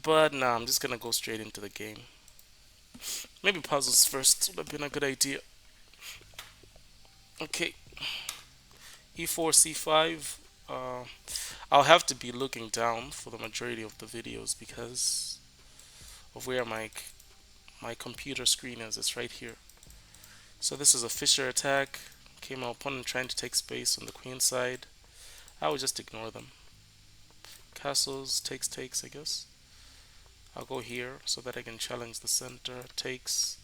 But nah, I'm just gonna go straight into the game. Maybe puzzles first would have been a good idea. Okay, e4, c5. I'll have to be looking down for the majority of the videos because of where my computer screen is. It's right here. So this is a Fisher attack. Okay, my opponent trying to take space on the queen side. I would just ignore them. Castles, takes, I guess. I'll go here so that I can challenge the center. Takes.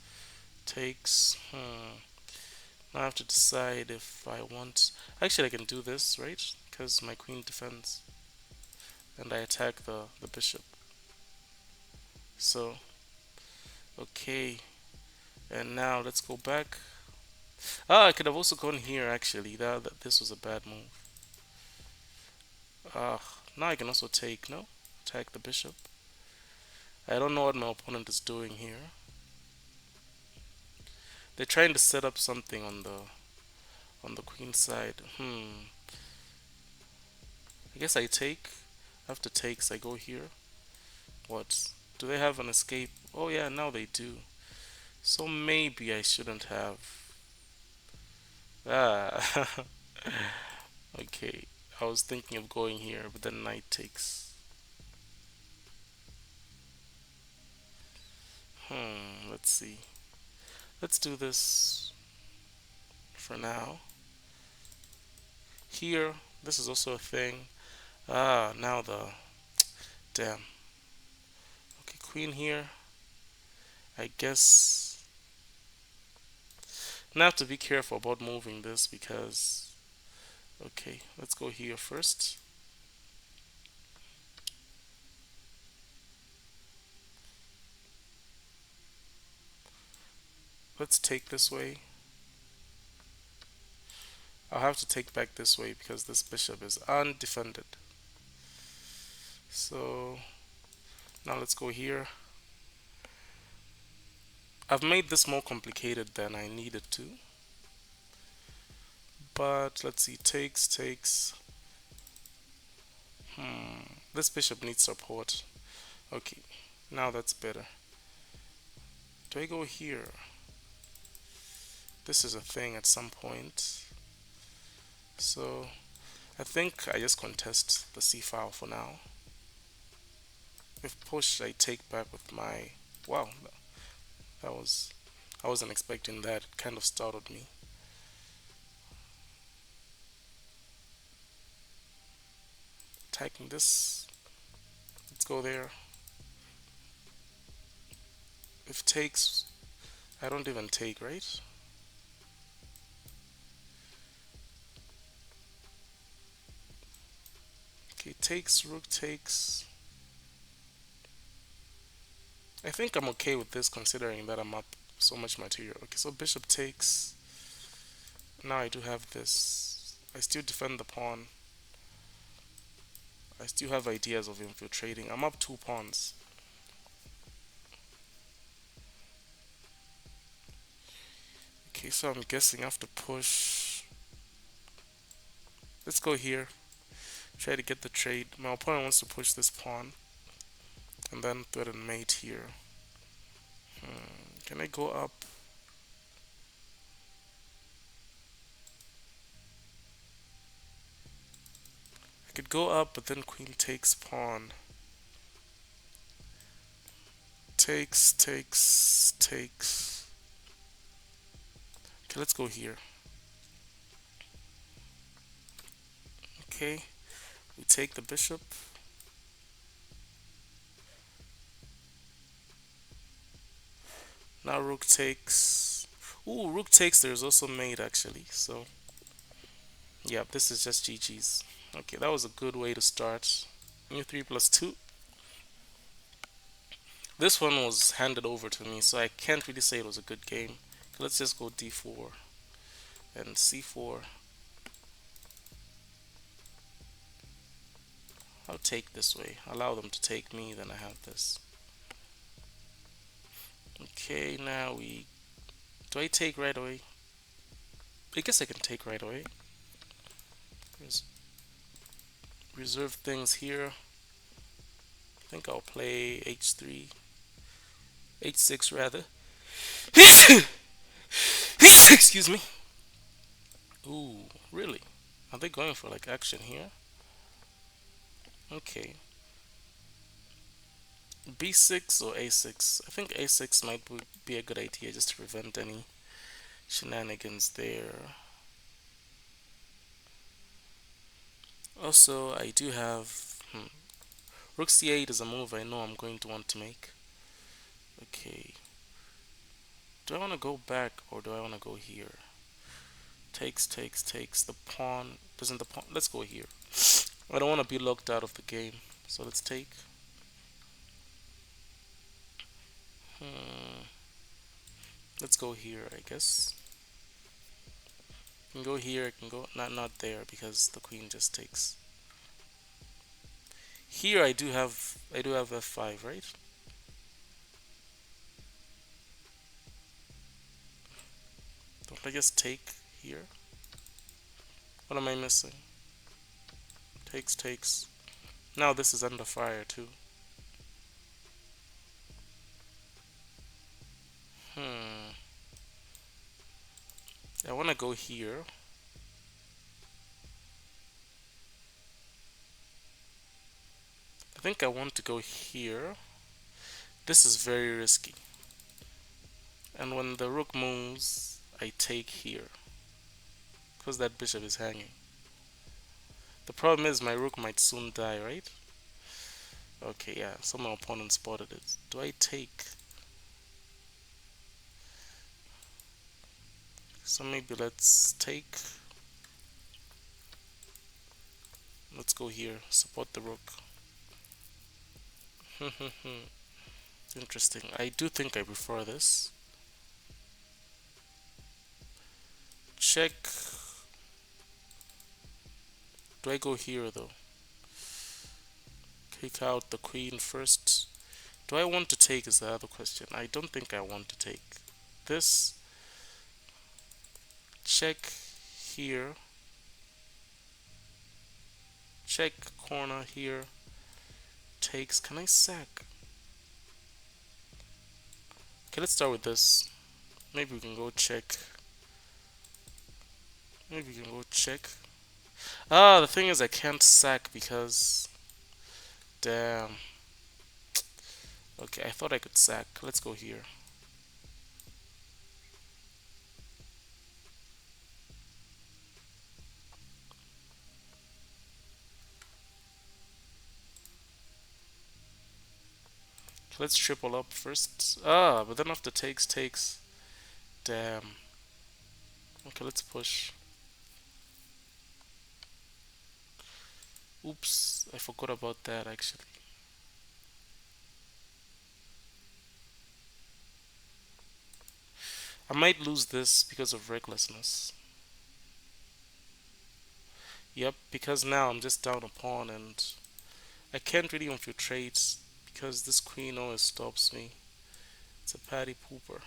Now I have to decide if I want. Actually, I can do this, right? Because my queen defends, and I attack the bishop. So okay, and now let's go back. Ah, I could have also gone here. Actually, that this was a bad move. Ah, now I can also take. No, attack the bishop. I don't know what my opponent is doing here. They're trying to set up something on the queen side. I guess I take. After takes, I go here. What? Do they have an escape? Oh yeah, now they do. So maybe I shouldn't have. Ah, okay. I was thinking of going here, but then knight takes. Let's see. Let's do this for now. Here, this is also a thing. Ah, now the damn. Okay, queen here. I guess now I have to be careful about moving this because okay, let's go here first. Let's take this way. I'll have to take back this way because this bishop is undefended. So now let's go here. I've made this more complicated than I needed to. But let's see, takes. This bishop needs support. Okay, now that's better. Do I go here? This is a thing at some point. So I think I just contest the c file for now. If pushed, I take back with my. Wow, that was. I wasn't expecting that. It kind of startled me. Attacking this. Let's go there. If takes, I don't even take, right? Okay, takes, rook takes. I think I'm okay with this considering that I'm up so much material. Okay, so bishop takes. Now I do have this. I still defend the pawn. I still have ideas of infiltrating. I'm up 2 pawns. Okay, so I'm guessing I have to push. Let's go here. Try to get the trade. My opponent wants to push this pawn. And then threaten mate here. Can I go up? I could go up, but then queen takes pawn. Takes. Okay, let's go here. Okay, we take the bishop. Now rook takes. Ooh, rook takes. There's also mate actually. So yeah, this is just GG's. Okay, that was a good way to start. New 3+2. This one was handed over to me, so I can't really say it was a good game. Let's just go d4 and c4. I'll take this way. Allow them to take me, then I have this. Okay, now we. Do I take right away? I guess I can take right away. There's reserve things here. I think I'll play h3, h6 rather. Excuse me. Ooh, really? Are they going for like action here? Okay. b6 or a6? I think a6 might be a good idea just to prevent any shenanigans there. Also, I do have rook c8 is a move I know I'm going to want to make. Okay. Do I want to go back or do I want to go here? Takes, takes, takes. The pawn. Doesn't the pawn. Let's go here. I don't want to be locked out of the game. So let's take. Hmm. Let's go here, I guess. I can go here. I can go not there because the queen just takes. Here I do have f5, right? Don't I just take here? What am I missing? Takes, takes. Now this is under fire too. Hmm. I want to go here. I think I want to go here. This is very risky. And when the rook moves, I take here. Because that bishop is hanging. The problem is my rook might soon die, right? Okay, yeah, some of my opponents spotted it. Do I take? So maybe let's take. Let's go here. Support the rook. Interesting. I do think I prefer this. Check. Do I go here though? Kick out the queen first. Do I want to take is the other question. I don't think I want to take. This. Check here. Check corner here. Takes. Can I sack? Okay, let's start with this. Maybe we can go check. Maybe we can go check. Ah, the thing is I can't sack because... Damn. Okay, I thought I could sack. Let's go here. Let's triple up first. Ah, but then after takes, takes. Damn. Okay, let's push. Oops, I forgot about that actually. I might lose this because of recklessness. Yep, because now I'm just down a pawn and I can't really infiltrate because this queen always stops me. It's a patty pooper.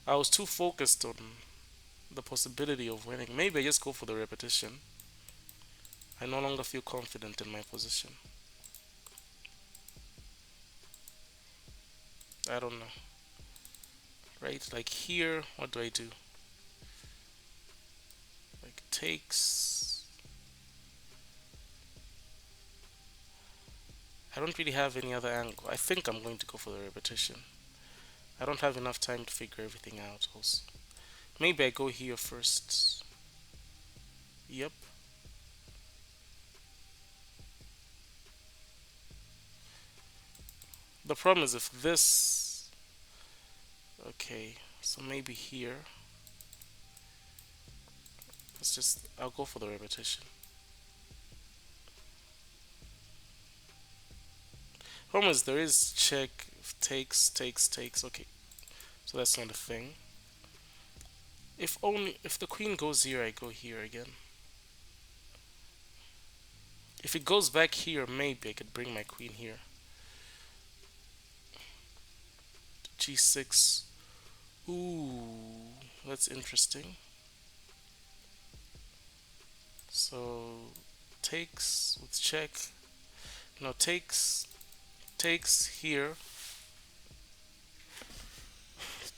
I was too focused on the possibility of winning. Maybe I just go for the repetition. I no longer feel confident in my position. I don't know. Right? Like here, what do I do? Like takes. I don't really have any other angle. I think I'm going to go for the repetition. I don't have enough time to figure everything out also. Maybe I go here first. Yep. The problem is if this... Okay, so maybe here. I'll go for the repetition. Problem is there is check, takes, takes, takes. Okay, so that's not a thing. If the queen goes here, I go here again. If it goes back here, maybe I could bring my queen here. G6. Ooh, that's interesting. So takes with check. No, takes here.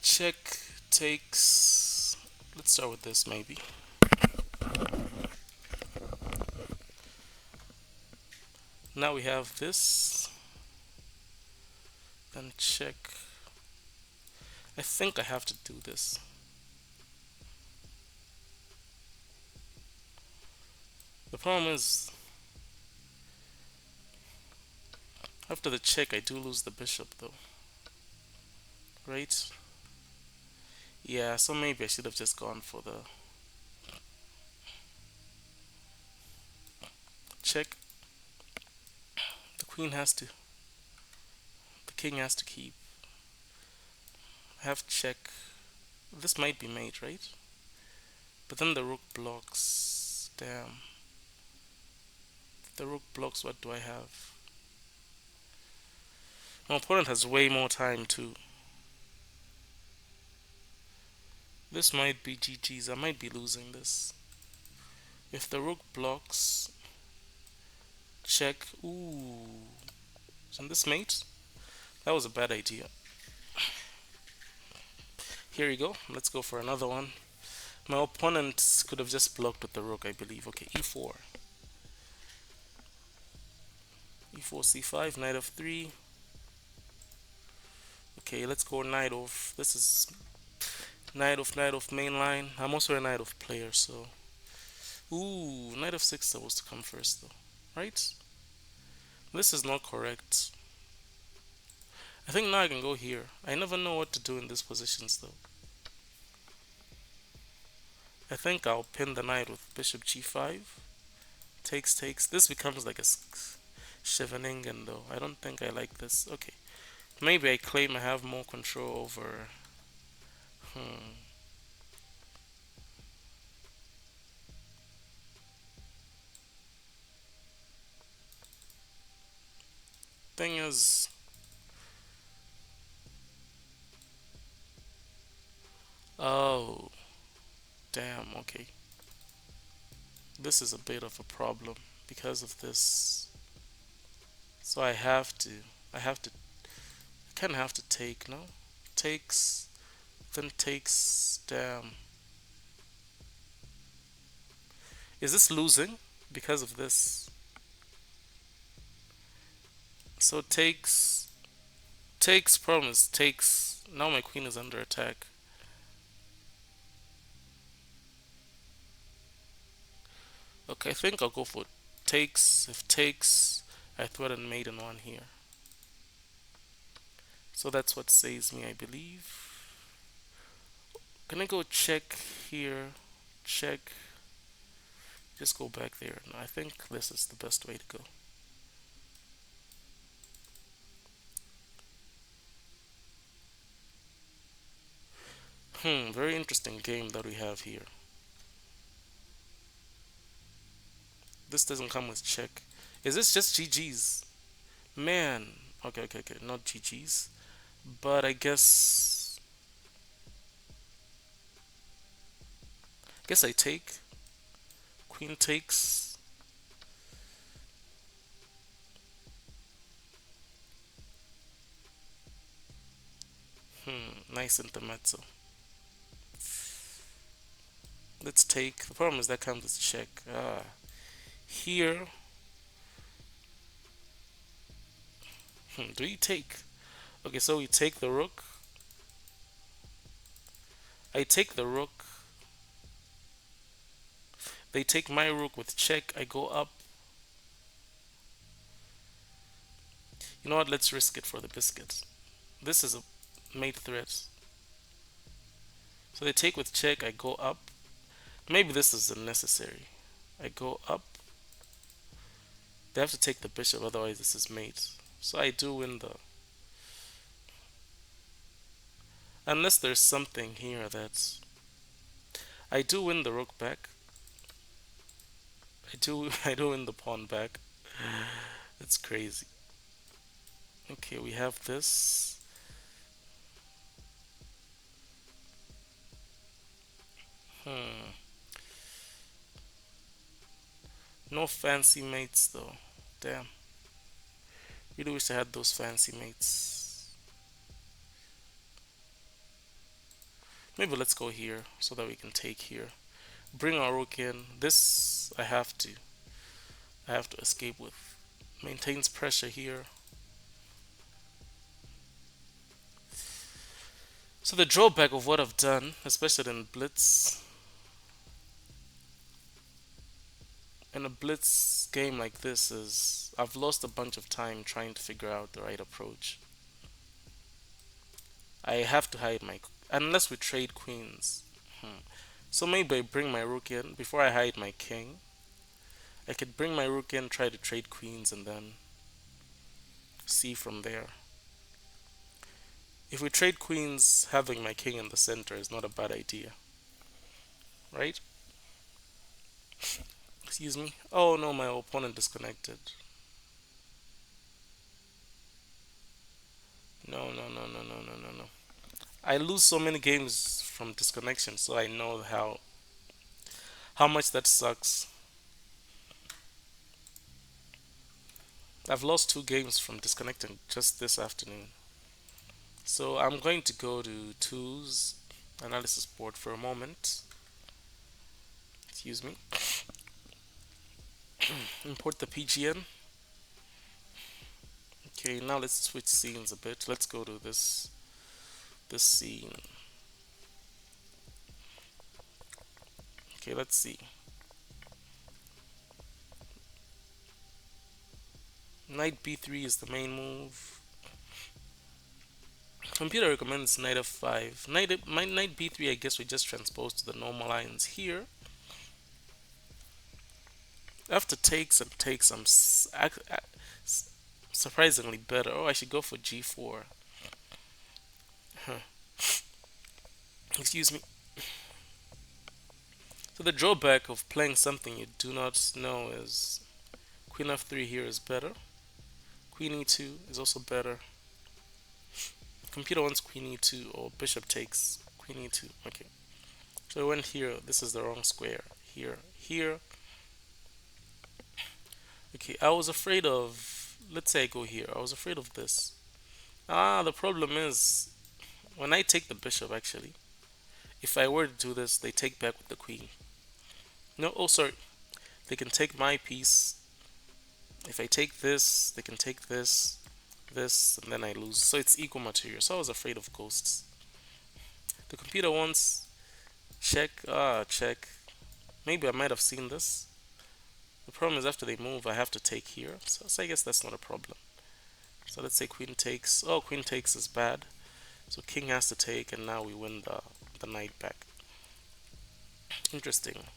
Check takes. Let's start with this maybe. Now we have this. Then check. I think I have to do this. The problem is, after the check, I do lose the bishop though. Right? Yeah, so maybe I should have just gone for the check. The queen has to, the king has to keep. Have check. This might be mate, right? But then the rook blocks. Damn. If the rook blocks, what do I have? My opponent has way more time too. This might be GG's. I might be losing this. If the rook blocks, check. Ooh. Isn't this mate? That was a bad idea. Here you go. Let's go for another one. My opponent could have just blocked with the rook, I believe. Okay, e4. e4, c5, knight of 3. Okay, let's go knight of. This is knight of mainline. I'm also a knight of player, so. Ooh, knight of 6 supposed to come first, though. Right? This is not correct. I think now I can go here. I never know what to do in these positions, though. I think I'll pin the knight with bishop g5. Takes. This becomes like a Scheveningen, though. I don't think I like this. Okay. Maybe I claim I have more control over. Hmm. Thing is, oh, damn. Okay, this is a bit of a problem because of this. So I have to, I kind of have to take. No, takes, then takes. Damn. Is this losing because of this? So takes. Problem is takes. Now my queen is under attack. Okay, I think I'll go for takes. If takes, I threaten mate in one here. So that's what saves me, I believe. Can I go check here? Check. Just go back there. No, I think this is the best way to go. Very interesting game that we have here. This doesn't come with check. Is this just GG's? Man. Okay. Not GG's. But I guess I take. Queen takes. Nice intermezzo. Let's take. The problem is that comes with check. Here. Do you take? Okay, so we take the rook. I take the rook. They take my rook with check. I go up. You know what? Let's risk it for the biscuit. This is a mate threat. So they take with check. I go up. Maybe this is unnecessary. I go up. They have to take the bishop, otherwise this is mate. So I do win the. Unless there's something here that's. I do win the rook back. I do. I do win the pawn back. It's crazy. Okay, we have this. Hmm. No fancy mates though. Damn. Really wish I had those fancy mates. Maybe let's go here so that we can take here. Bring our rook in. This I have to escape with. Maintains pressure here. So the drawback of what I've done, especially in blitz, in a blitz game like this, is I've lost a bunch of time trying to figure out the right approach. I have to hide my unless we trade queens. So maybe I bring my rook in before I hide my king. I could bring my rook in, try to trade queens, and then see from there. If we trade queens, having my king in the center is not a bad idea, right? Excuse me. Oh no, my opponent disconnected. No, no, no, no, no, no, no, no. I lose so many games from disconnection, so I know how much that sucks. I've lost 2 games from disconnecting just this afternoon. So I'm going to go to tools analysis board for a moment. Excuse me. Import the PGN. Okay, now let's switch scenes a bit. Let's go to this scene. Okay, let's see. Knight b3 is the main move. Computer recommends knight f5. Knight b3, I guess we just transpose to the normal lines here. After takes and takes, I'm surprisingly better. Oh, I should go for g4. Huh. Excuse me. So the drawback of playing something you do not know is queen f3 here is better. Queen e2 is also better. Computer wants queen e2 or bishop takes queen e2. Okay. So I went here. This is the wrong square. Here. Here. Okay, I was afraid of, let's say I go here. I was afraid of this. The problem is when I take the bishop, actually, if I were to do this, they take back with the queen. No, oh, sorry. They can take my piece. If I take this, they can take this, this, and then I lose. So it's equal material. So I was afraid of ghosts. The computer wants check. Check. Maybe I might have seen this. The problem is after they move, I have to take here. So I guess that's not a problem. So let's say queen takes. Oh, queen takes is bad. So king has to take, and now we win the knight back. Interesting.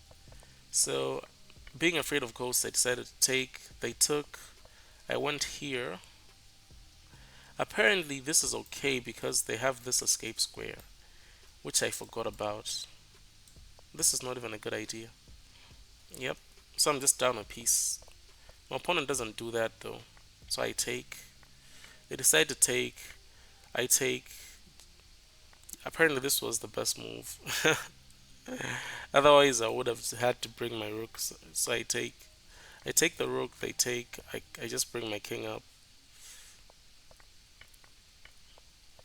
So being afraid of ghosts, I decided to take. They took. I went here. Apparently this is okay because they have this escape square, which I forgot about. This is not even a good idea. Yep. So I'm just down a piece. My opponent doesn't do that though. So I take. They decide to take. I take. Apparently this was the best move. Otherwise I would have had to bring my rook. So I take. I take the rook, they take. I just bring my king up.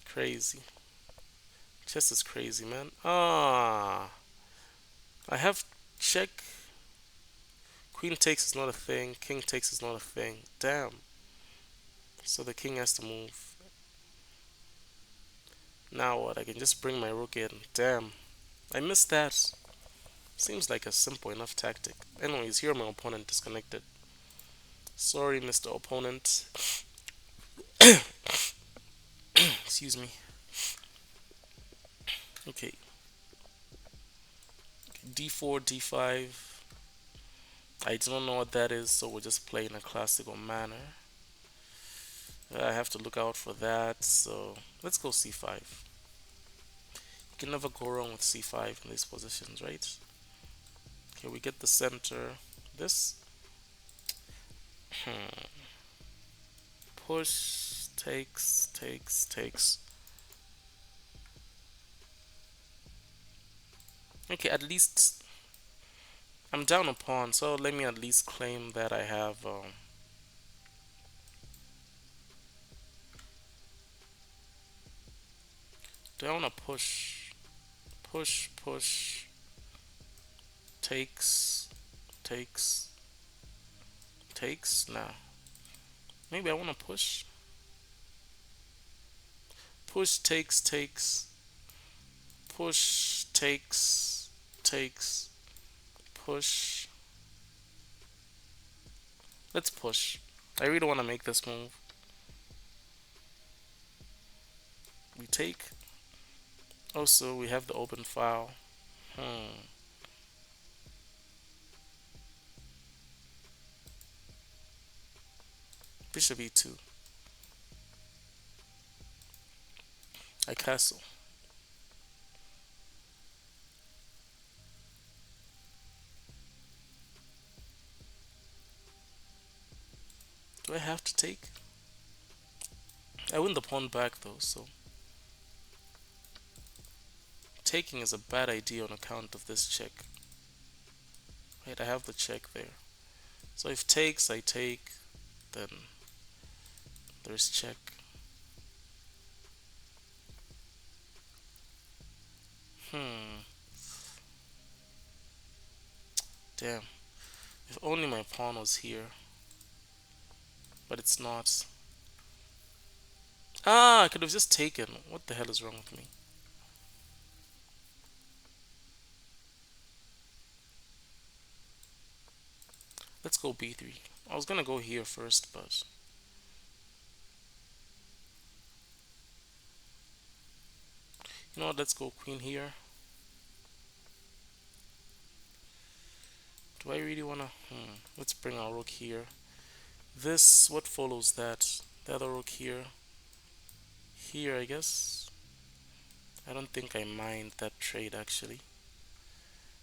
Crazy. Chess is crazy, man. I have check. Queen takes is not a thing. King takes is not a thing. Damn. So the king has to move. Now what? I can just bring my rook in. Damn. I missed that. Seems like a simple enough tactic. Anyways, here my opponent disconnected. Sorry, Mr. Opponent. Excuse me. Okay. D4, D5. I don't know what that is, so we'll just play in a classical manner. I have to look out for that, so let's go C5. You can never go wrong with C5 in these positions, right? Okay, we get the center. This. Push, takes, takes, takes. Okay, at least I'm down a pawn, so let me at least claim that I have Do I wanna push? Push, push, takes, takes, takes. Nah. Maybe I wanna push. Push, takes, takes. Push, takes, takes, push. Let's push. I really wanna make this move. We take. Also, we have the open file. Hmm. Bishop e2. I castle. Do I have to take? I win the pawn back though, so taking is a bad idea on account of this check. Right, I have the check there. So if takes, I take, then there's check. Hmm. Damn. If only my pawn was here. But it's not. Ah, I could have just taken. What the hell is wrong with me? Let's go b3. I was gonna go here first, but you know what? Let's go queen here. Do I really wanna? Let's bring our rook here. This, what follows that? The other rook here. Here, I guess. I don't think I mind that trade actually.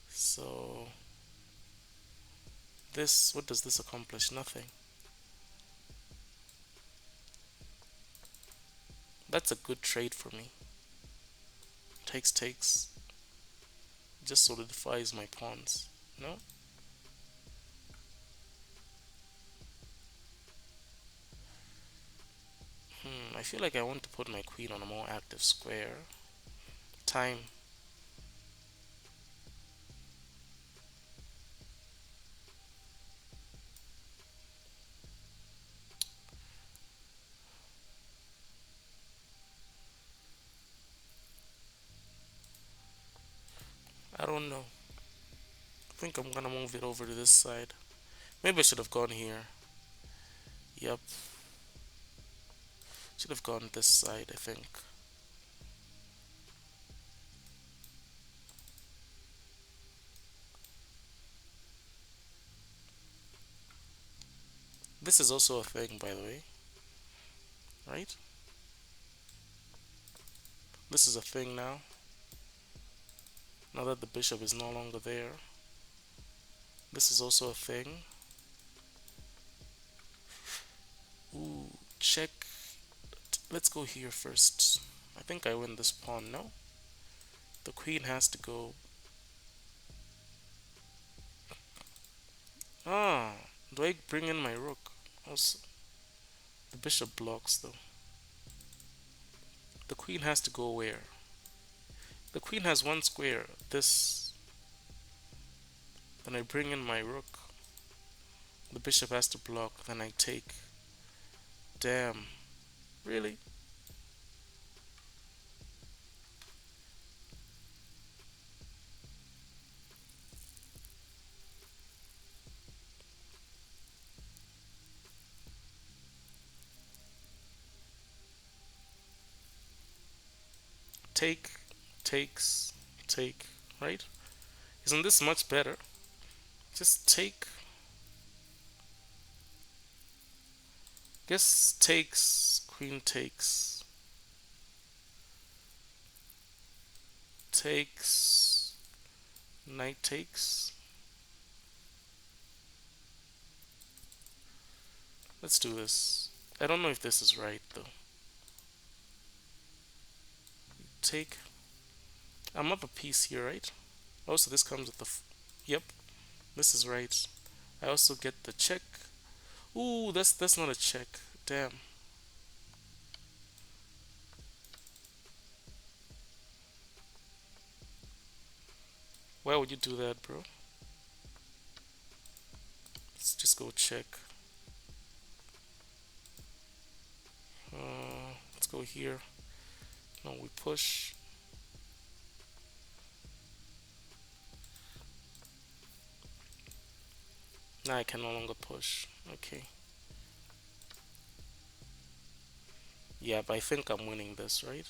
So this, what does this accomplish? Nothing. That's a good trade for me. Takes, takes. Just solidifies my pawns. No? I feel like I want to put my queen on a more active square. Time. I don't know. I think I'm gonna move it over to this side. Maybe I should have gone here. Yep. Should have gone this side, I think. This is also a thing, by the way. Right? This is a thing now. Now that the bishop is no longer there. This is also a thing. Ooh, check. Let's go here first. I think I win this pawn, no? The queen has to go. Ah, do I bring in my rook? Also, the bishop blocks though. The queen has to go where? The queen has one square. This. Then I bring in my rook. The bishop has to block. Then I take. Damn. Really? Take, takes, take, right? Isn't this much better? Just take. Guess takes, queen takes, takes, knight takes. Let's do this. I don't know if this is right though. Take. I'm up a piece here, right? Also, this comes with the. Yep, this is right. I also get the check. Ooh, that's not a check. Damn. Why would you do that, bro? Let's just go check. Let's go here. No, we push. Now I can no longer push. Okay. Yeah, but I think I'm winning this, right?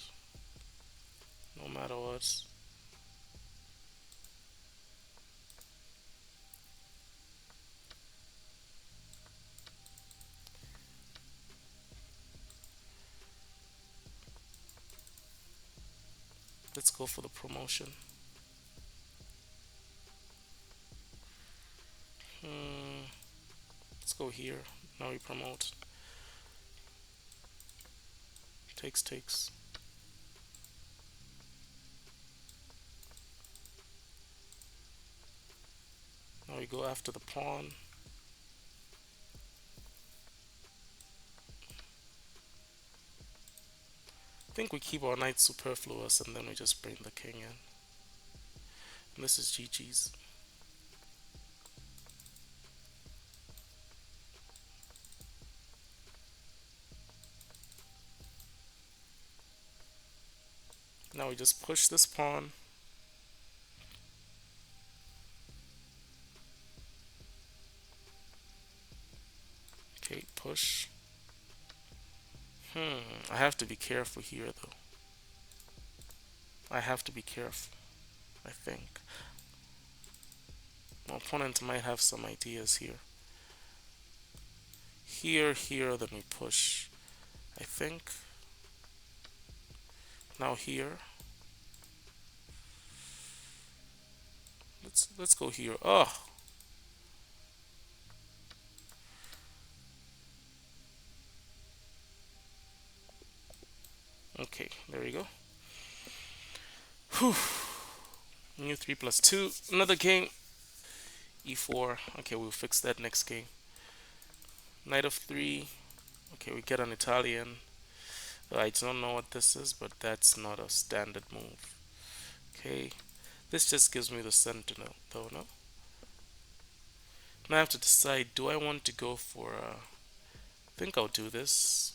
No matter what. Let's go for the promotion. Hmm, let's go here. Now we promote. Takes, takes. Now we go after the pawn. I think we keep our knight superfluous and then we just bring the king in. And this is GG's. Now we just push this pawn. Okay, push. I have to be careful here though. I have to be careful, I think. My opponent might have some ideas here. Here, then we push. I think. Now here. Let's go here. Oh, okay, there we go. Whew. New 3+2. Another game. E4. Okay, we'll fix that next game. Knight of 3. Okay, we get an Italian. I don't know what this is, but that's not a standard move. Okay, this just gives me the sentinel, though, no? Now I have to decide, do I want to go for I think I'll do this.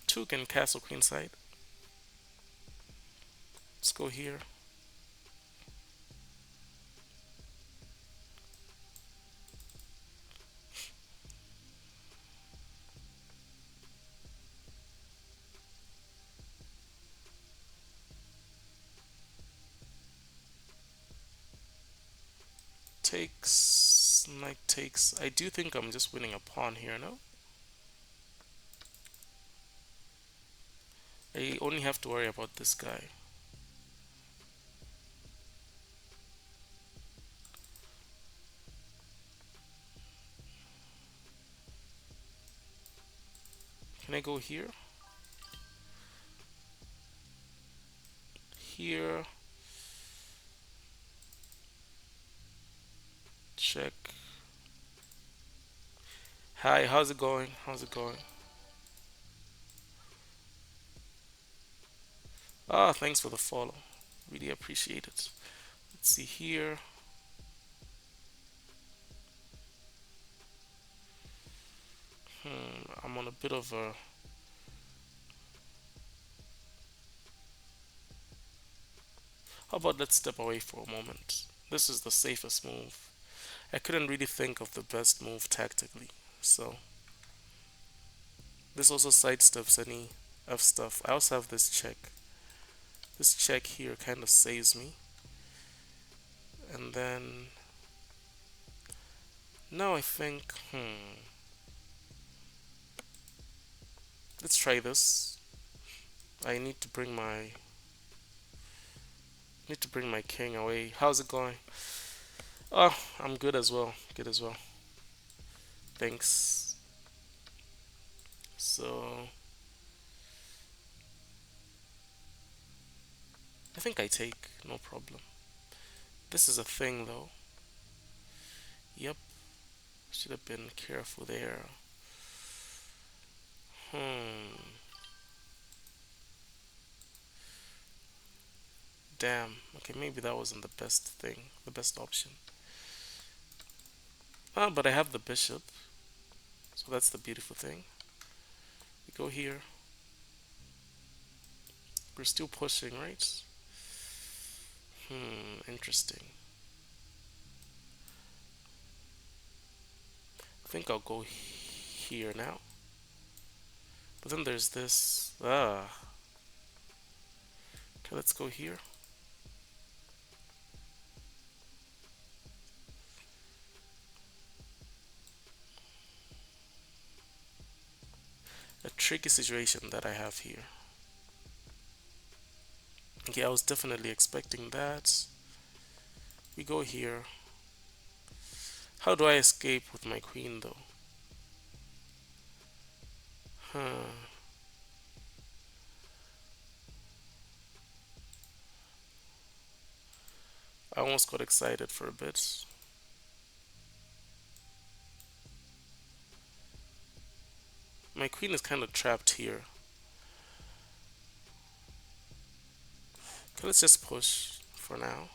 2 can castle queenside. Let's go here. Takes, knight takes. I do think I'm just winning a pawn here, no? I only have to worry about this guy. Can I go here? Here. Check. Hi, how's it going? How's it going? Ah, thanks for the follow. Really appreciate it. Let's see here. I'm on a bit of a... How about let's step away for a moment. This is the safest move. I couldn't really think of the best move tactically. So, this also sidesteps any F stuff. I also have this check. This check here kind of saves me. And then... Now I think... Let's try this. I need to bring my king away. How's it going? Oh, I'm good as well. Good as well. Thanks. So I think I take, no problem. This is a thing though. Yep. Should have been careful there. Hmm. Damn. Okay, maybe that wasn't the best thing, the best option. Ah, but I have the bishop, so that's the beautiful thing. We go here. We're still pushing, right? Interesting. I think I'll go here now. But then there's this. Ah. Okay, let's go here. A tricky situation that I have here. Okay, I was definitely expecting that. We go here. How do I escape with my queen though? Huh. I almost got excited for a bit. My queen is kind of trapped here. Okay, let's just push for now.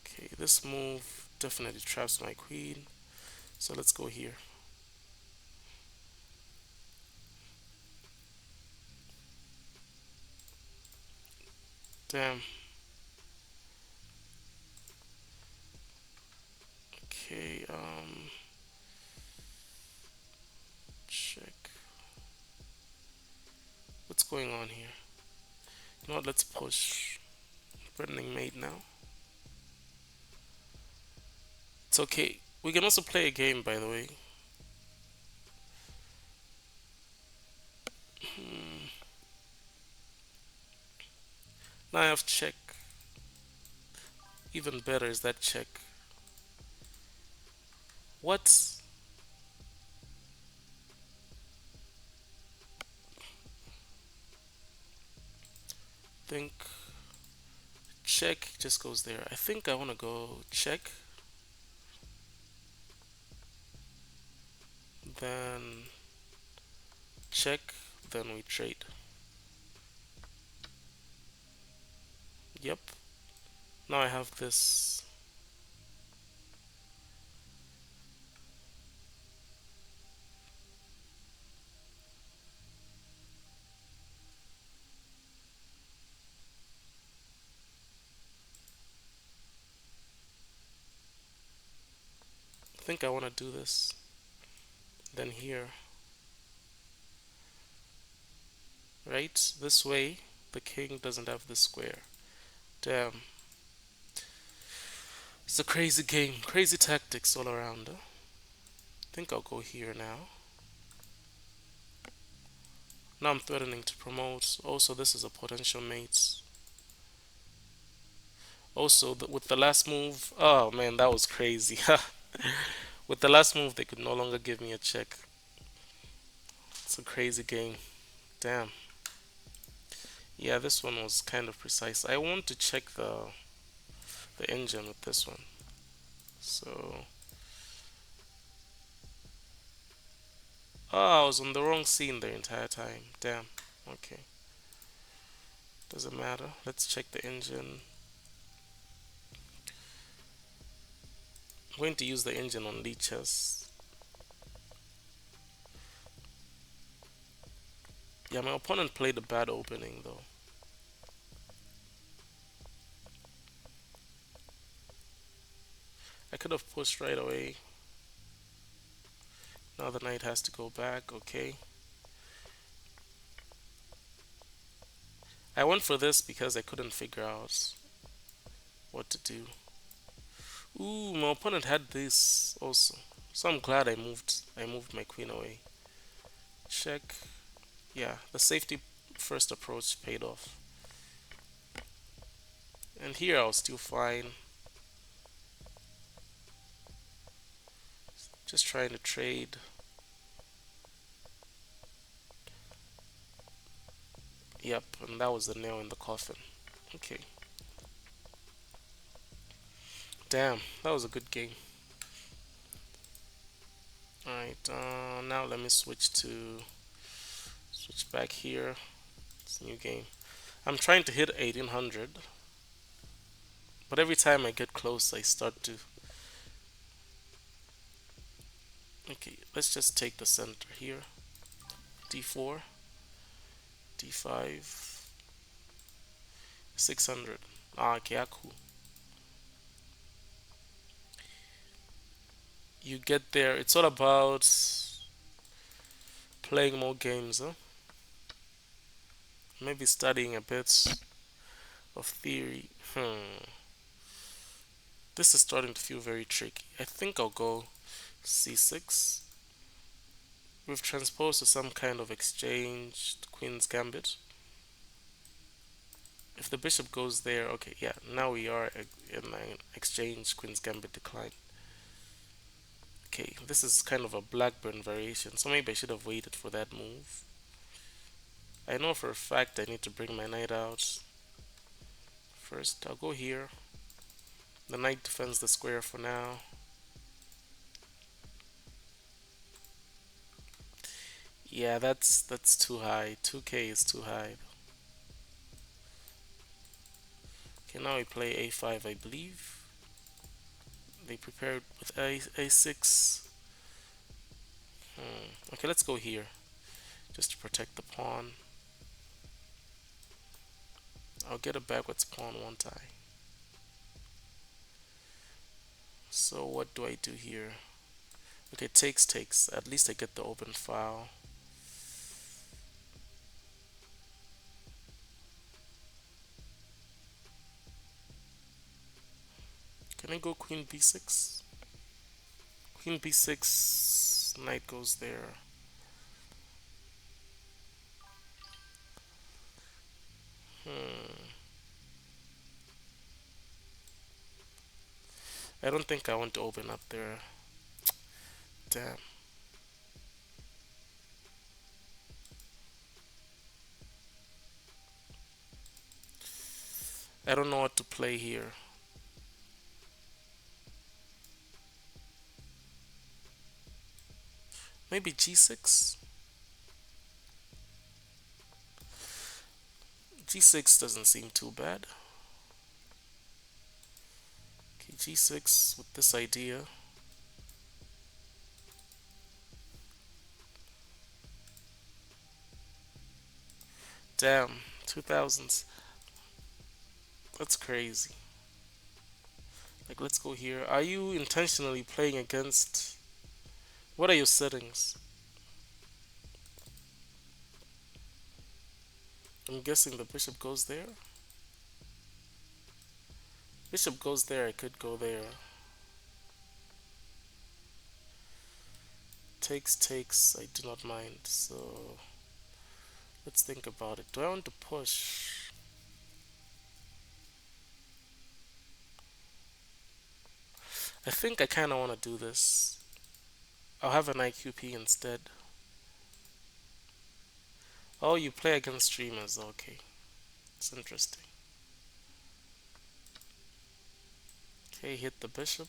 Okay, this move definitely traps my queen. So let's go here. Damn. Okay, check. What's going on here? You know what, let's push. Threatening mate now. It's okay. We can also play a game, by the way. Now I have check. Even better is that check. What? Think check just goes there. I think I want to go check. Then check. Then we trade. Yep. Now I have this. I think I want to do this. Then here. Right? This way, the king doesn't have the square. Damn. It's a crazy game. Crazy tactics all around. I think I'll go here now. Now I'm threatening to promote. Also, this is a potential mate. Also, with the last move, oh man, that was crazy. With the last move, they could no longer give me a check. It's a crazy game. Damn. Yeah, this one was kind of precise. I want to check the engine with this one. So, oh, I was on the wrong scene the entire time. Damn. Okay. Doesn't matter. Let's check the engine. I'm going to use the engine on lichess. Yeah, my opponent played a bad opening though. I could have pushed right away. Now the knight has to go back. Okay. I went for this because I couldn't figure out what to do. Ooh, my opponent had this also. So I'm glad I moved my queen away. Check. Yeah, the safety first approach paid off. And here I was still fine. Just trying to trade. Yep, and that was the nail in the coffin. Okay. Damn, that was a good game. Alright, now let me switch back here. It's a new game. I'm trying to hit 1800, but every time I get close, I start to. Okay, let's just take the center here. D4, D5, 600. Ah, okay, ah, cool. You get there. It's all about playing more games, huh? Maybe studying a bit of theory. This is starting to feel very tricky. I think I'll go c6. We've transposed to some kind of exchange, Queen's Gambit. If the bishop goes there, okay, yeah, now we are in an exchange, Queen's Gambit decline. Okay, this is kind of a Blackburn variation, so maybe I should have waited for that move. I know for a fact I need to bring my knight out. First, I'll go here. The knight defends the square for now. Yeah, that's too high. 2k is too high. Okay, now we play a5, I believe. They prepared with a6. Okay, let's go here just to protect the pawn. I'll get a backwards pawn one time. So what do I do here? Okay, takes. At least I get the open file. Can I go queen b6? Queen b6, knight goes there. I don't think I want to open up there. Damn. I don't know what to play here. Maybe g6? G6 doesn't seem too bad. Okay, g6 with this idea. Damn, 2000s. That's crazy. Like, let's go here. Are you intentionally playing against... What are your settings? I'm guessing the bishop goes there. Bishop goes there, I could go there. Takes, I do not mind. So, let's think about it. Do I want to push? I think I kind of want to do this. I'll have an IQP instead. Oh, you play against streamers. Okay, it's interesting. Okay, hit the bishop.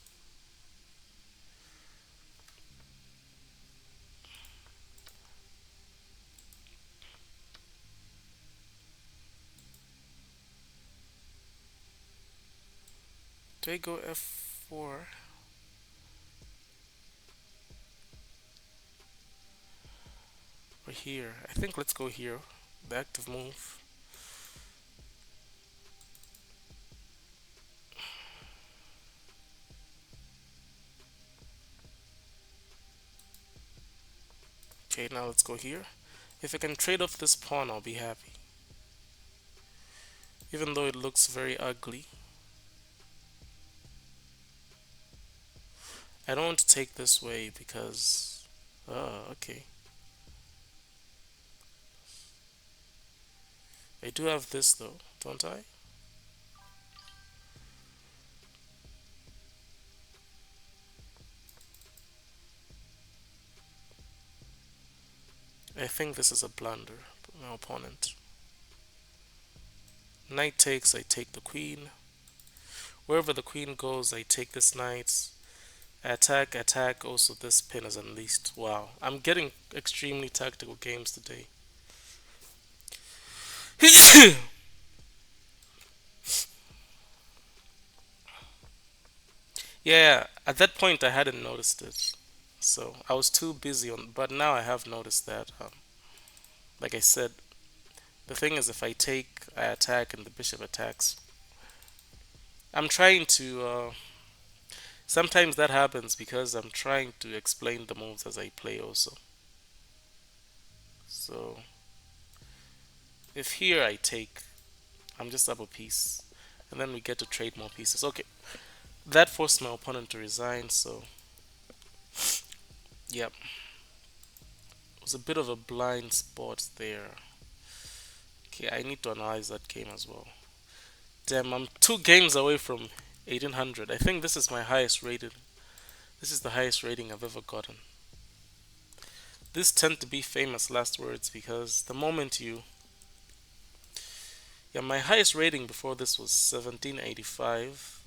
Do I go f4? Or here? I think let's go here. The active move. Okay, now let's go here. If I can trade off this pawn, I'll be happy. Even though it looks very ugly. I don't want to take this way because... Oh, okay. I do have this though, don't I? I think this is a blunder, my opponent. Knight takes, I take the queen. Wherever the queen goes, I take this knight. Attack, also this pin is unleashed. Wow, I'm getting extremely tactical games today. Yeah, at that point I hadn't noticed it. So I was too busy on, but now I have noticed that. Like I said, the thing is, if I take, I attack, and the bishop attacks. I'm trying to. Sometimes that happens because I'm trying to explain the moves as I play also. So if here I take, I'm just up a piece, and then we get to trade more pieces. Okay, that forced my opponent to resign. So yep, it was a bit of a blind spot there. Okay, I need to analyze that game as well. Damn, I'm 2 games away from 1800. I think this is my highest rated. This is the highest rating I've ever gotten. These tend to be famous last words because the moment you. Yeah, my highest rating before this was 1785.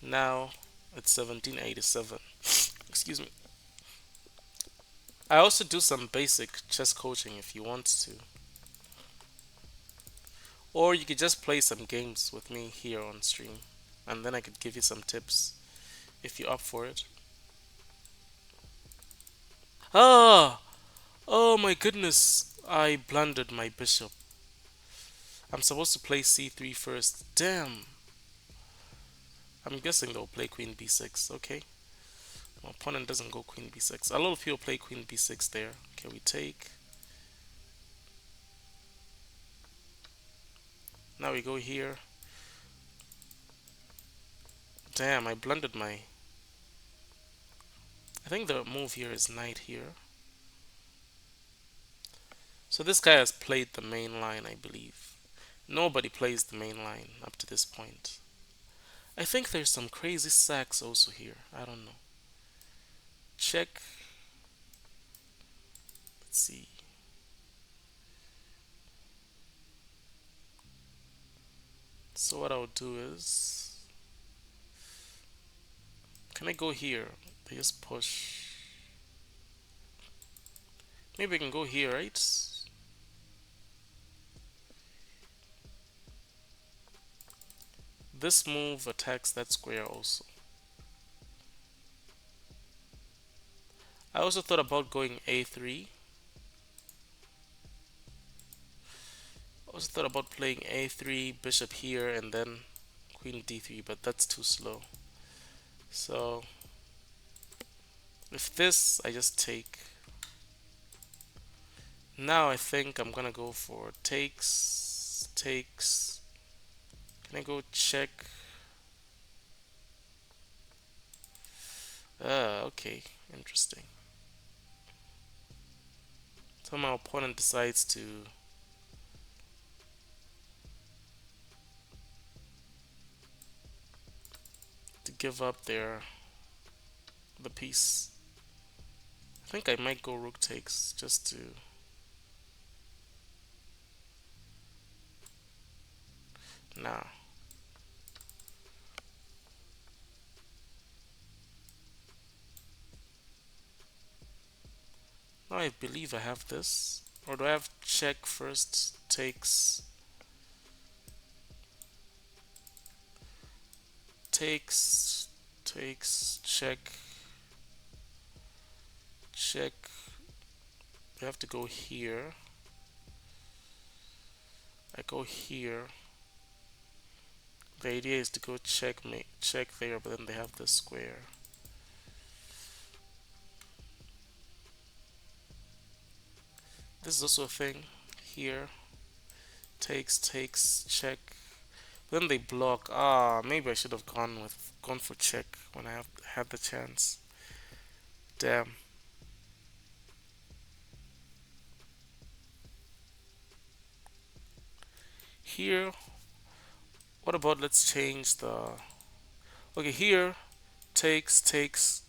Now it's 1787. Excuse me. I also do some basic chess coaching if you want to. Or you could just play some games with me here on stream. And then I could give you some tips if you're up for it. Ah! Oh my goodness! I blundered my bishop. I'm supposed to play c3 first. Damn! I'm guessing they'll play queen b6. Okay. My opponent doesn't go queen b6. A lot of people play queen b6 there. Okay, we take. Now we go here. Damn, I blundered my. I think the move here is knight here. So this guy has played the main line, I believe. Nobody plays the main line up to this point. I think there's some crazy sacks also here. I don't know. Check. Let's see. So what I'll do is, can I go here? They just push. Maybe I can go here, right? This move attacks that square also. I also thought about going a3. I also thought about playing a3, bishop here, and then queen d3, but that's too slow. So with this, I just take. Now I think I'm gonna go for takes, takes. Can I go check? Okay, interesting. So my opponent decides to give up the piece. I think I might go rook takes just to. Nah. Now I believe I have this. Or do I have check first? Takes. Takes. Takes. Check. Check. We have to go here. I go here. The idea is to go checkmate, check there, but then they have this square. This is also a thing here. Takes, takes, check. Then they block. Ah, maybe I should have gone for check when I have had the chance. Damn. Here, what about let's change the. Okay, here, takes, takes.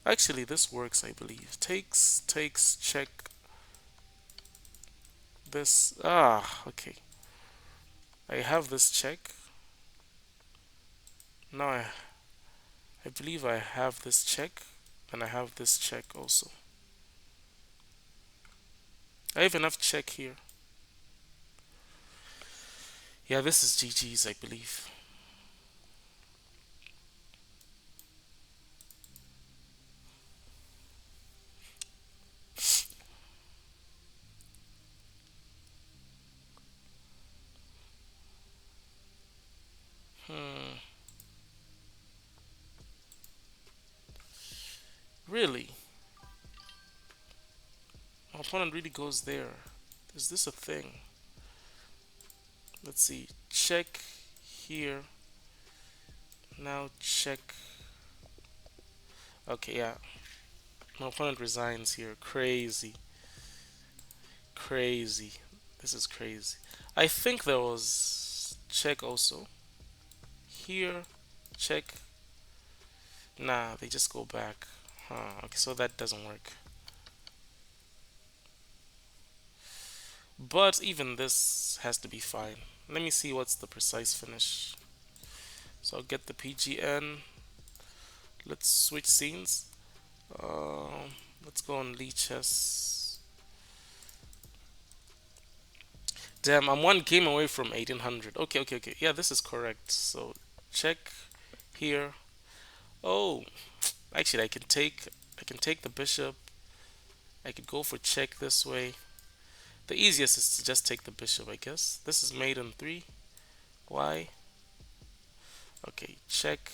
Actually, this works, I believe. Takes, takes, check. This. Ah, okay. I have this check. Now I believe I have this check, and I have this check also. I even have check here. Yeah, this is GG's, I believe. Really? My opponent really goes there. Is this a thing? Let's see. Check here. Now check. Okay, yeah. My opponent resigns here. Crazy. Crazy. This is crazy. I think there was check also. Here, check. Nah, they just go back. Huh, okay, so that doesn't work. But even this has to be fine. Let me see what's the precise finish. So I'll get the PGN. Let's switch scenes. Let's go on lichess. Damn, I'm one game away from 1800. Okay, okay, okay. Yeah, this is correct. So check here. Oh, actually, I can take the bishop. I could go for check this way. The easiest is to just take the bishop, I guess. This is mate in three. Why? Okay, check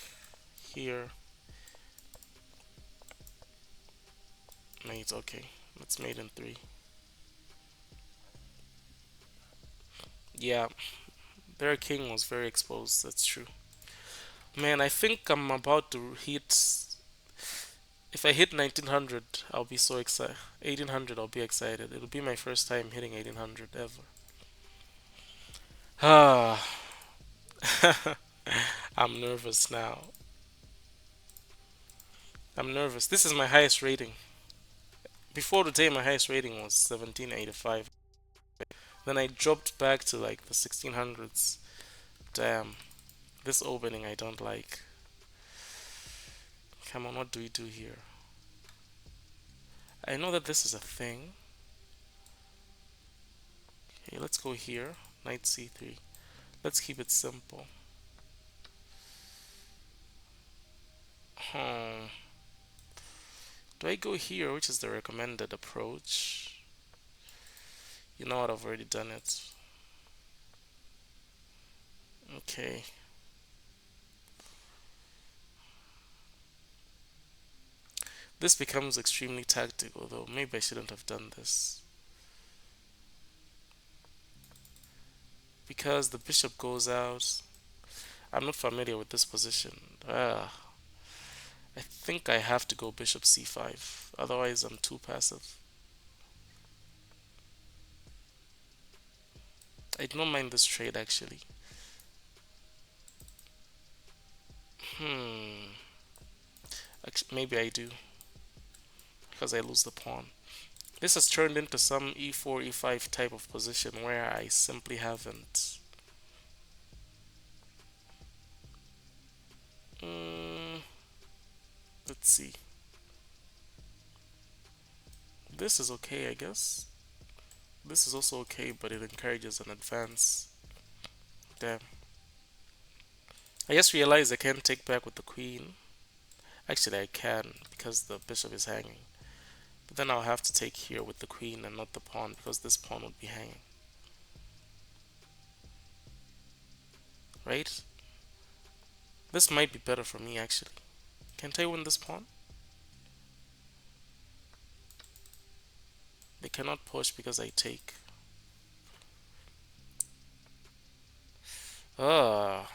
here. Mate, okay. Let's mate in three. Yeah, their king was very exposed. That's true. Man, I think I'm about to hit. If I hit 1900, I'll be so excited. 1800, I'll be excited. It'll be my first time hitting 1800 ever. Ah, I'm nervous now. I'm nervous. This is my highest rating. Before today, my highest rating was 1785. Then I dropped back to like the 1600s. Damn, this opening I don't like. Come on, what do we do here? I know that this is a thing. Okay, let's go here. Knight c3. Let's keep it simple. Hmm. Do I go here, which is the recommended approach? You know what, I've already done it. Okay. This becomes extremely tactical, though. Maybe I shouldn't have done this. Because the bishop goes out. I'm not familiar with this position. I think I have to go bishop c5. Otherwise, I'm too passive. I don't mind this trade, actually. Hmm. Actually, maybe I do. Because I lose the pawn. This has turned into some e4, e5 type of position where I simply haven't. Mm, let's see. This is okay, I guess. This is also okay, but it encourages an advance. Damn. I just realized I can't take back with the queen. Actually, I can because the bishop is hanging. But then I'll have to take here with the queen and not the pawn because this pawn would be hanging. Right? This might be better for me, actually. Can't I win this pawn? They cannot push because I take. Ah.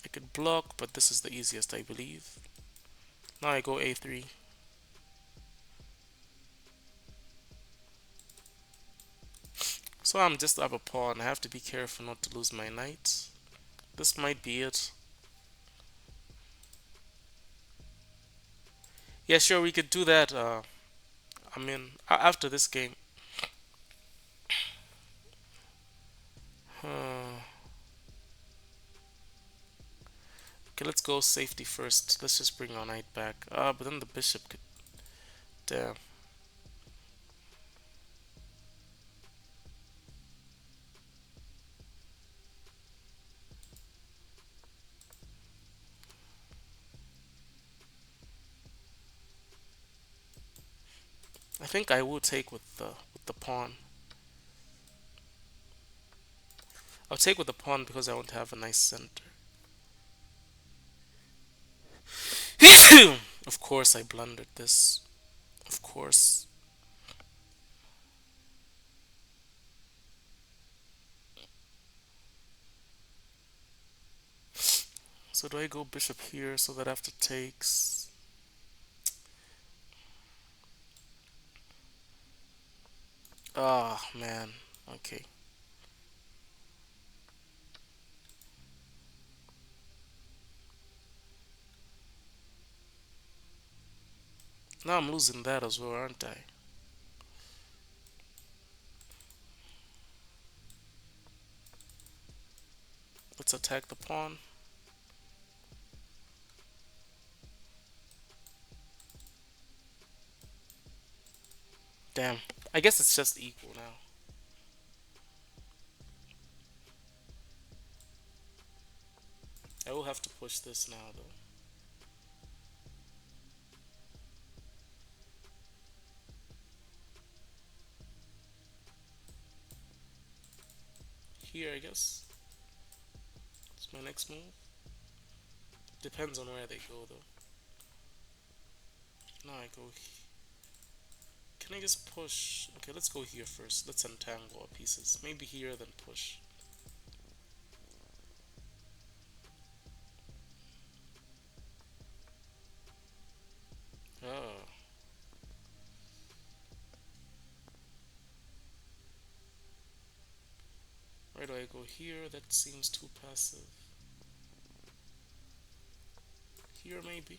I could block, but this is the easiest, I believe. Now I go a3. So I'm just up a pawn. I have to be careful not to lose my knight. This might be it. Yeah, sure, we could do that. I mean, after this game. Uh, okay, let's go safety first. Let's just bring our knight back. But then the bishop could. Damn. I think I will take with the pawn. I'll take with the pawn because I want to have a nice center. Of course, I blundered this. Of course. So do I go bishop here so that after takes? Ah, man. Okay. Now I'm losing that as well, aren't I? Let's attack the pawn. Damn. I guess it's just equal now. I will have to push this now, though. Here, I guess. It's my next move. Depends on where they go, though. Now I go. Can I just push? Okay, let's go here first. Let's untangle our pieces. Maybe here, then push. Oh. Where do I go here? That seems too passive. Here, maybe.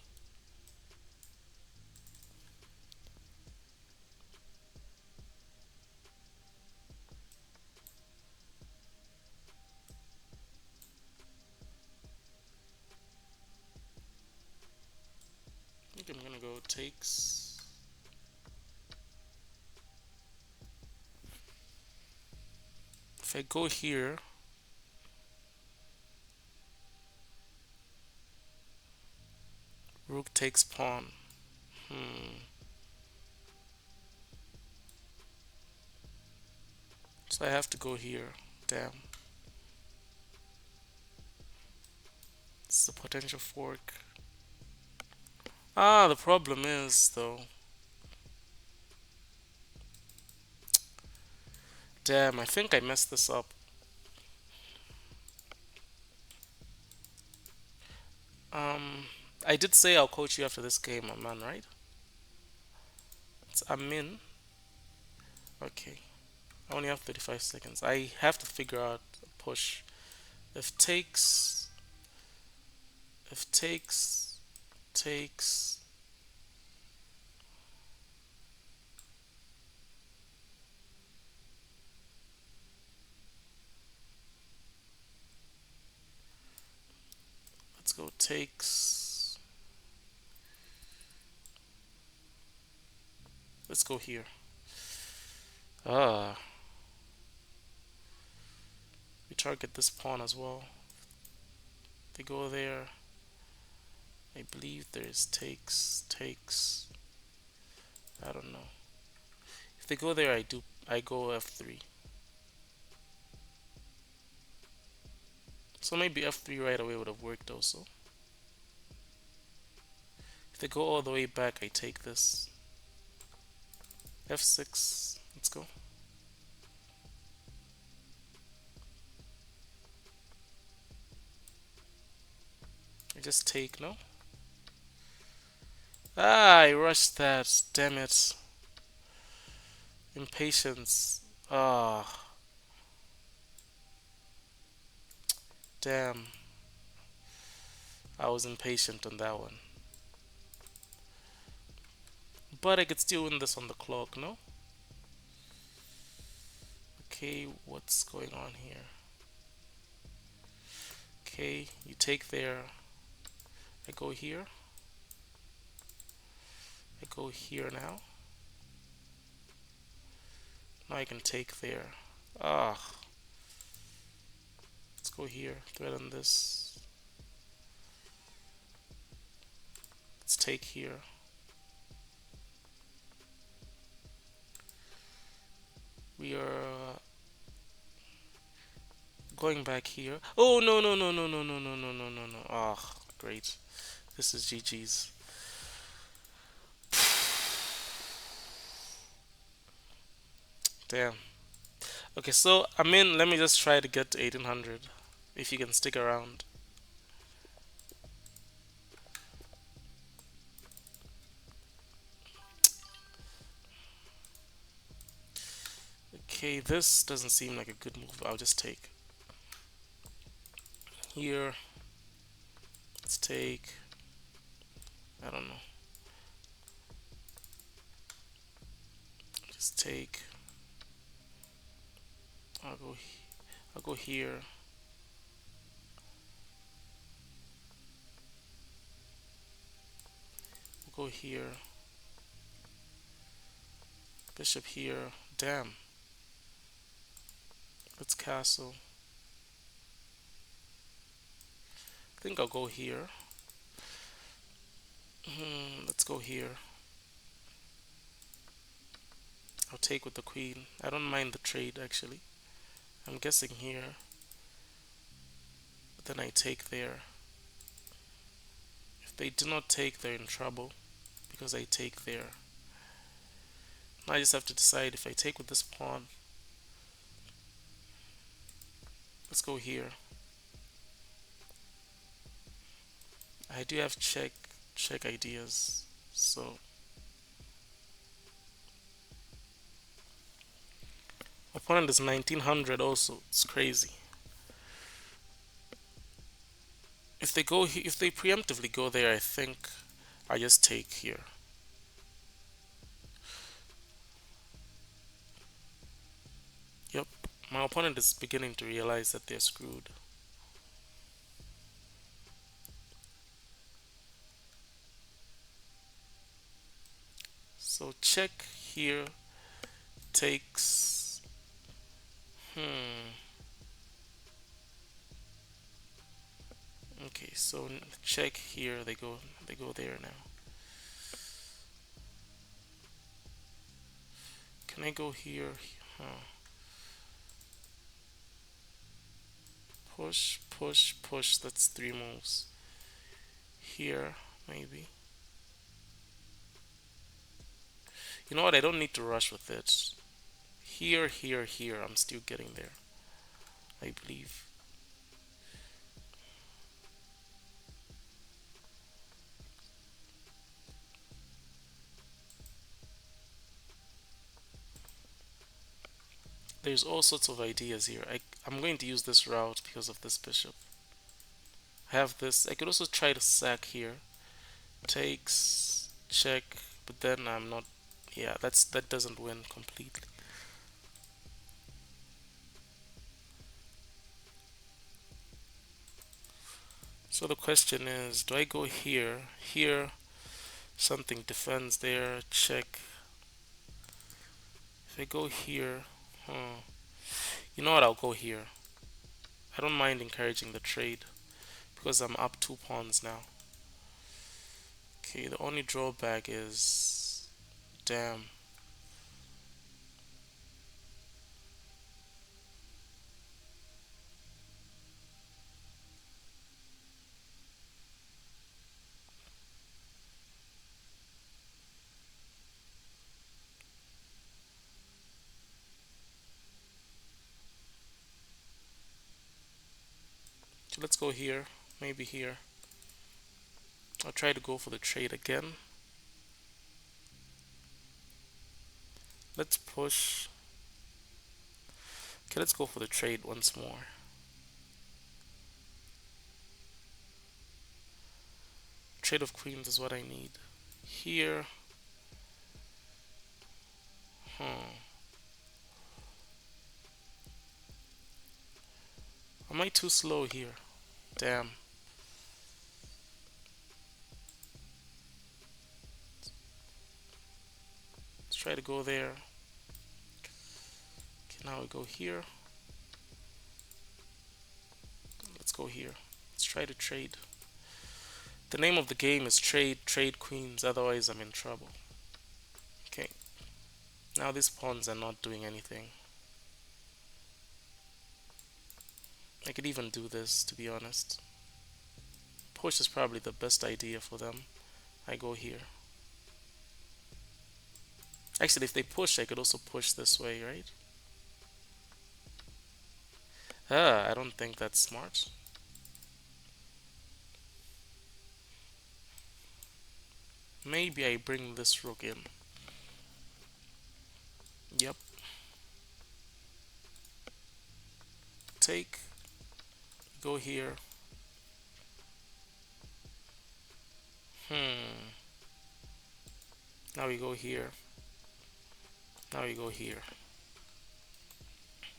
I think I'm gonna go takes. If I go here, rook takes pawn. Hmm. So I have to go here. Damn. It's a potential fork. Ah, the problem is, though. Damn, I think I messed this up. Um, I did say I'll coach you after this game, man, right? It's Amin. Okay. I only have 35 seconds. I have to figure out a push. If takes, if takes. Let's go takes. Let's go here. Ah, we target this pawn as well. They go there. I believe there's takes. I don't know. If they go there, I go f3. So maybe f3 right away would have worked also. If they go all the way back, I take this. f6. Let's go. I just take, no? Ah, I rushed that. Damn it. Impatience. Ah, damn. I was impatient on that one. But I could still win this on the clock, no? Okay, what's going on here? Okay, you take there. I go here. I go here now. Now I can take there. Ah, let's go here. Threaten this. Let's take here. We are going back here. Oh, no, no, no, no, no, no, no, no, no, no, no. Ah, great. This is GG's. Damn. Okay, so I'm in. Let me just try to get to 1800. If you can stick around. Okay, this doesn't seem like a good move. I'll just take. Here, let's take. I don't know. Just take. I'll go. I'll go here. We'll go here. Bishop here. Damn. Let's castle. I think I'll go here. Let's go here. I'll take with the queen. I don't mind the trade actually. I'm guessing here. But then I take there. If they do not take, they're in trouble because I take there. Now I just have to decide if I take with this pawn. Let's go here. I do have check ideas. So opponent is 1900 also. It's crazy. If they go if they preemptively go there, I think I just take here. Yep. My opponent is beginning to realize that they're screwed. So check here takes okay, so check here, they go there now. Can I go here? Huh. Push, push, push. That's 3 moves. Here, maybe. You know what? I don't need to rush with it. Here, here, here. I'm still getting there, I believe. There's all sorts of ideas here. I'm going to use this route because of this bishop. I have this. I could also try to sack here. Takes, check, but then I'm not. Yeah, that doesn't win completely. So the question is, do I go here? Here, something defends there. Check. If I go here, you know what? I'll go here. I don't mind encouraging the trade because I'm up 2 pawns now. Okay, the only drawback is, damn. So let's go here, maybe here. I'll try to go for the trade again. Let's push. Okay, let's go for the trade once more. Trade of queens is what I need. Here. Am I too slow here? Damn. Let's try to go there. Okay, now we go here. Let's go here. Let's try to trade. The name of the game is trade queens, otherwise I'm in trouble. Okay. Now these pawns are not doing anything. I could even do this, to be honest. Push is probably the best idea for them. I go here. Actually, if they push, I could also push this way, right? I don't think that's smart. Maybe I bring this rook in. Yep. Take. Go here. Hmm. Now we go here. Now we go here.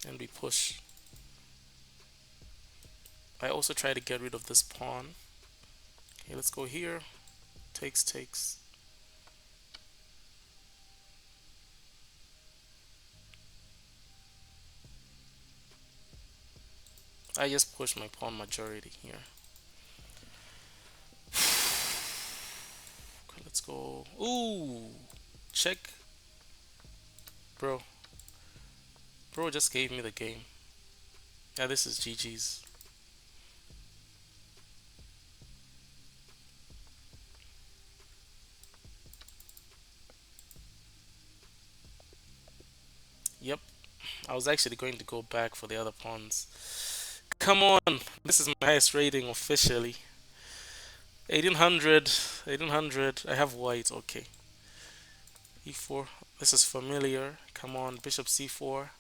And we push. I also try to get rid of this pawn. Okay, let's go here. Takes, takes. I just push my pawn majority here. Okay, let's go. Ooh, check, bro. Bro just gave me the game. Yeah, this is GG's. Yep, I was actually going to go back for the other pawns. Come on, this is my highest rating officially. 1800, 1800. I have white. Okay, e4. This is familiar. Come on, bishop c4.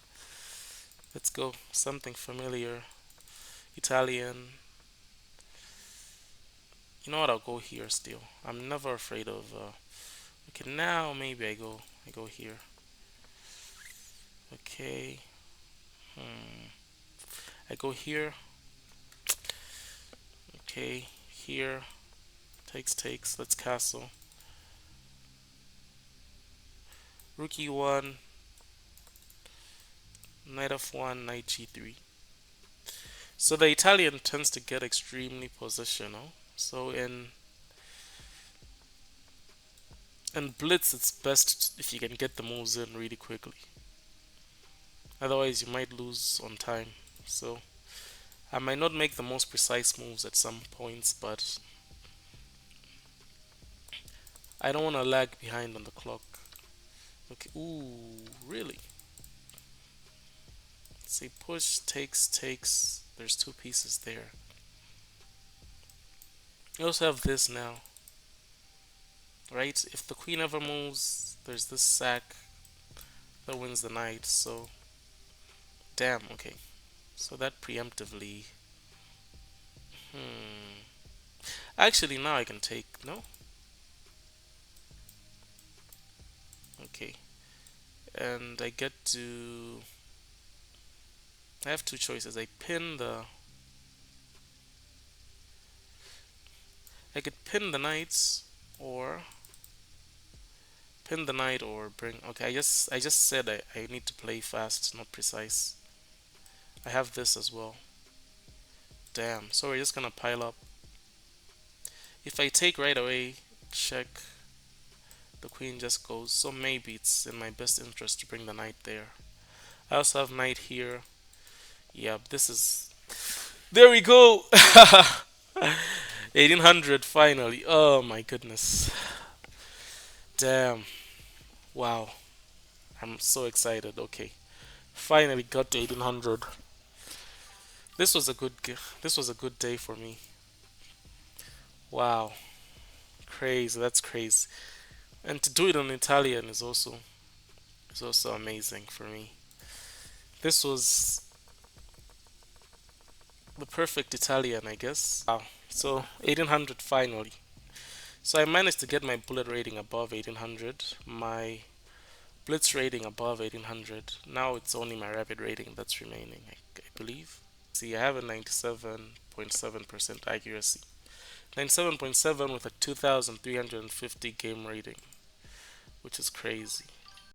Let's go. Something familiar. Italian. You know what? I'll go here still. I'm never afraid of. Okay, now maybe I go. I go here. Okay. Hmm. I go here. Okay. Here. Takes, takes. Let's castle. Rook e1. Knight f1. Knight g3. So the Italian tends to get extremely positional. So in blitz, it's best if you can get the moves in really quickly. Otherwise, you might lose on time. So I might not make the most precise moves at some points, but I don't want to lag behind on the clock. Okay. Ooh, really? Let's see. Push, takes, takes. There's two pieces there. You also have this now, right? If the queen ever moves, there's this sack that wins the knight. So, damn. Okay. So that preemptively. Hmm. Actually, now I can take. No. Okay. And I get to. I have two choices. I could pin the knights, or pin the knight, or bring. Okay, I just said I need to play fast, not precise. I have this as well. Damn. So we're just gonna pile up. If I take right away, check. The queen just goes. So maybe it's in my best interest to bring the knight there. I also have knight here. Yep, this is. There we go. 1800 finally. Oh my goodness. Damn. Wow. I'm so excited. Okay. Finally got to 1800. This was a good day for me. Wow. Crazy. That's crazy. And to do it in Italian is also amazing for me. This was the perfect Italian, I guess. Wow. So 1800 finally. So I managed to get my bullet rating above 1800, my blitz rating above 1800. Now it's only my rapid rating that's remaining, I believe. See, I have a 97.7% accuracy. 97.7 with a 2350 game rating, which is crazy.